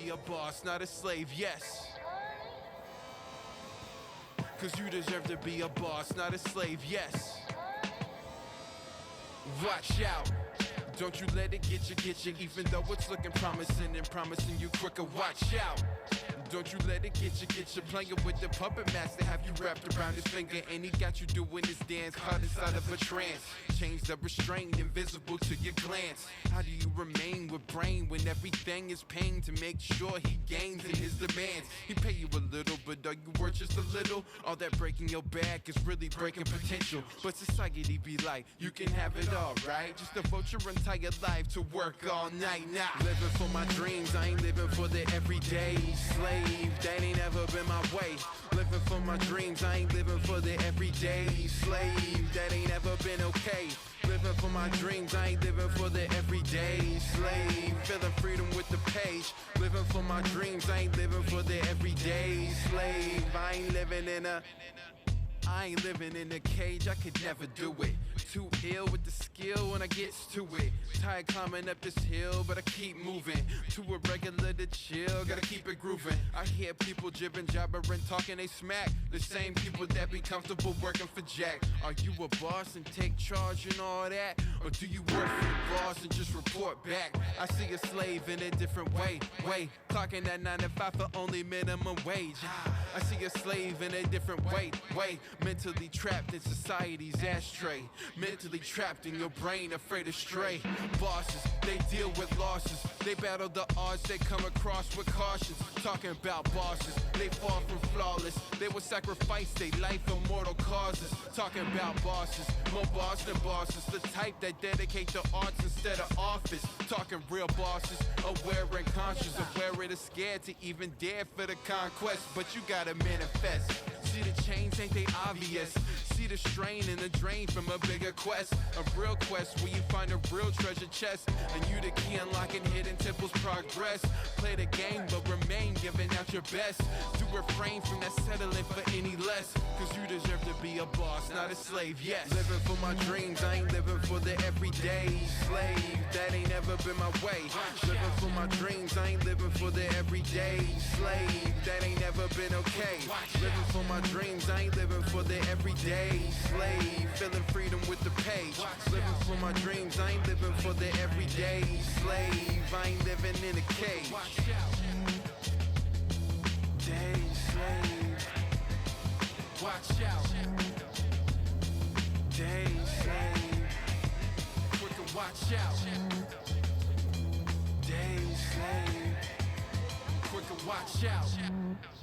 be a boss, not a slave, yes. Cause you deserve to be a boss, not a slave, yes. Watch out, don't you let it get you, even though it's looking promising and promising you quicker. Watch out, don't you let it get you, playing with the puppet master, have you wrapped around his finger, and he got you doing his dance, caught inside of a trance. Change the restraint, invisible to your glance. How do you remain with brain when everything is pain to make sure he gains in his demands? He pay you a little, but are you worth just a little? All that breaking your back is really breaking potential. But society be like, you can have it all, right? Just devote your entire life to work all night. Nah, living for my dreams, I ain't living for the everyday slave. That ain't ever been my way. Living for my dreams, I ain't living for the everyday slave. That ain't ever been okay. Living for my dreams, I ain't living for the everyday slave. Feeling freedom with the page. Living for my dreams, I ain't living for the everyday slave. I ain't living in a cage, I could never do it. Too ill with the skill when I get to it. Tired climbing up this hill, but I keep moving. Too irregular to chill, gotta keep it grooving. I hear people jibbing, jabbering, talking they smack. The same people that be comfortable working for Jack. Are you a boss and take charge and all that? Or do you work for the boss and just report back? I see a slave in a different way. Clocking that 9 to 5 for only minimum wage. I see a slave in a different way. Mentally trapped in society's ashtray. Mentally trapped in your brain, afraid to stray. Bosses, they deal with losses. They battle the odds they come across with cautions. Talking about bosses, they fall from flawless. They will sacrifice their life for mortal causes. Talking about bosses, more boss than bosses. The type that dedicate to arts instead of office. Talking real bosses, aware and conscious of where it is scared to even dare for the conquest. But you gotta manifest. See the change, ain't they obvious? See the strain and the drain from a bigger quest. A real quest where you find a real treasure chest. And you the key unlocking hidden temples progress. Play the game but remain giving out your best. Do refrain from that settling for any less. Cause you deserve to be a boss, not a slave, yes. Living for my dreams, I ain't living for the everyday slave. That ain't ever been my way. Living for my dreams, I ain't living for the everyday slave. That ain't ever been okay. Living for my dreams, I ain't living for the everyday slave. Feeling freedom with the page. Living for my dreams, I ain't living for the everyday slave. I ain't living in a cage. Day slave. Watch out. Day slave. Quicker, watch out. Day slave. Quicker, watch out.